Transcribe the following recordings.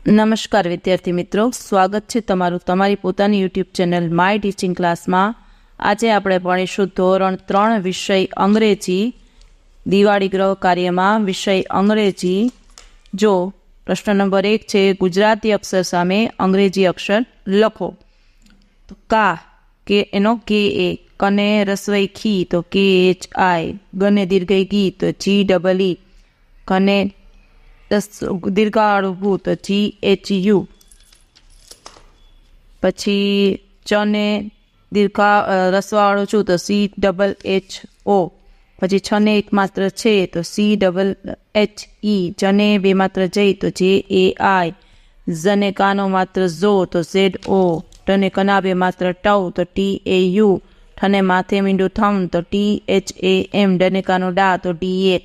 નમસ્કાર વિદ્યાર્થી મિત્રો, સ્વાગત છે તમારું તમારી પોતાની યુટ્યુબ ચેનલ માય ટીચિંગ ક્લાસમાં। આજે આપણે ભણીશું ધોરણ 3 વિષય અંગ્રેજી દિવાળી ગ્રહ કાર્યમાં વિષય અંગ્રેજી। જો પ્રશ્ન નંબર 1 છે, ગુજરાતી અક્ષર સામે અંગ્રેજી અક્ષર લખો। તો કા કે એનો કે એ, કને રસવઈ ખી તો કે એચ આઈ, ગને દીર્ઘઈ ગી તો જી ડબલ ઈ, કને દીર્ઘાળુ ભૂ તો જી એચ યુ, પછી ચને રસવાળું છું તો સી ડબલ એચ ઓ, પછી છને એક માત્ર છે તો સી ડબલ એચ ઈ, જને બે માત્ર જઈ તો જે એ આઈ, ઝને કાનો માત્ર ઝો તો ઝેડ ઓ, ટને કના બે માત્ર ટવ તો ટી એ યુ, ઠને માથે મીંડું થમ તો ટી એચ એ એમ, ડને કાનો ડા તો ડી એ,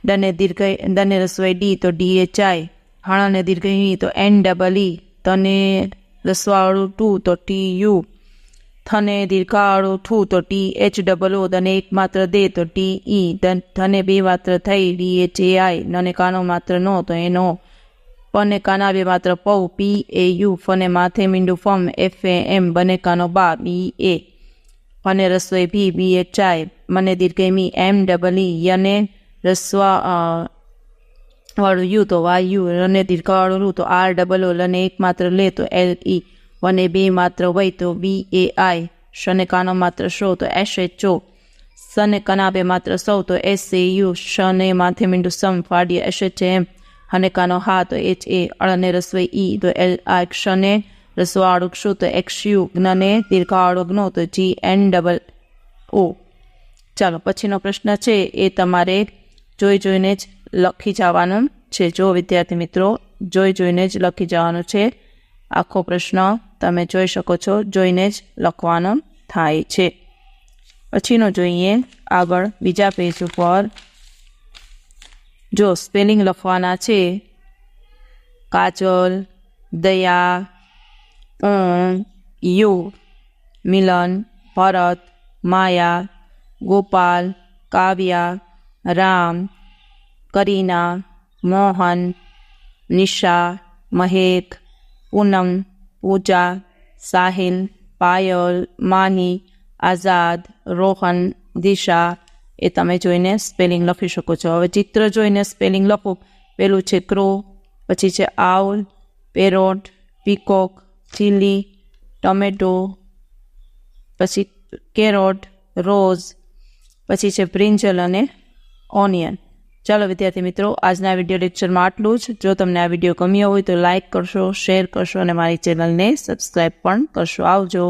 દને રસવાઈ ડી તો ડી એચ આઈ, હણને દીર્ઘઈ તો એન ડબલ ઈ, તને રસવાળું ટુ તો ટી યુ, થને દીર્ઘાળું થુ તો ટી એચ ડબલ ઓ, દને એક માત્ર દે તો ટી ઈ, ધને બે માત્ર થઈ ડી એચ એ આઈ, નને કાનો માત્ર નો તો એનો, પને કાના બે માત્ર પૌ પી એ યુ, ફને માથે મીંડું ફમ એફ એ એમ, બને કાનો બા બી એ, ફને રસોઈ ભી બી એચ આઈ, મને દીર્ઘઈ મી એમ ડબલ ઈ, યને રસવા વાળું યુ તો વાય યુ, રને દીર્ઘવાળું રૂ તો આર ડબલ ઓ, લને એક માત્ર લે તો એલ ઈ, વને બે માત્ર વય તો બી એ આઈ, શને કાનો માત્ર શો તો એસ એચ ઓ, સને કના બે માત્ર સૌ તો એસ એ યુ, શને માથે મીંડું સમ ફાડીએ એસ એચ એમ, હને કાનો હા તો એચ એ, અળને રસવઈ ઈ તો એલ આઈ, ક્ષને રસવાળું ક્ષુ તો એક્સ યુ, જ્ઞને દીર્ઘવાળું જ્ઞો તો જી એન ડબલ ઓ। ચાલો પછીનો પ્રશ્ન છે એ તમારે જોઈને જ લખી જવાનું છે। જો વિદ્યાર્થી મિત્રો જોઈને જ લખી જવાનું છે, આખો પ્રશ્ન તમે જોઈ શકો છો, જોઈને જ લખવાનો થાય છે। પછીનો જોઈએ આગળ બીજા પેજ ઉપર, જો સ્પેલિંગ લખવાના છે, કાજલ, દયા, યુ, મિલન, ભરત, માયા, ગોપાલ, કાવ્યા, રામ, કરીના, મોહન, નિશા, મહેક, પૂનમ, પૂજા, સાહિલ, પાયલ, માહી, આઝાદ, રોહન, દિશા, એ તમે જોઈને સ્પેલિંગ લખી શકો છો। હવે ચિત્ર જોઈને સ્પેલિંગ લખો। પેલું છે ક્રો, પછી છે owl, parrot, peacock, chilli, tomato, પછી કેરોટ, રોઝ, પછી છે બ્રિંજલ અને ઓનિયન। ચાલો વિદ્યાર્થી મિત્રો, આજના વિડીયો લેક્ચરમાં આટલું જ। જો તમને આ વિડીયો ગમ્યો હોય તો લાઇક કરશો, શેર કરશો અને મારી ચેનલને સબસ્ક્રાઈબ પણ કરશો। આવજો।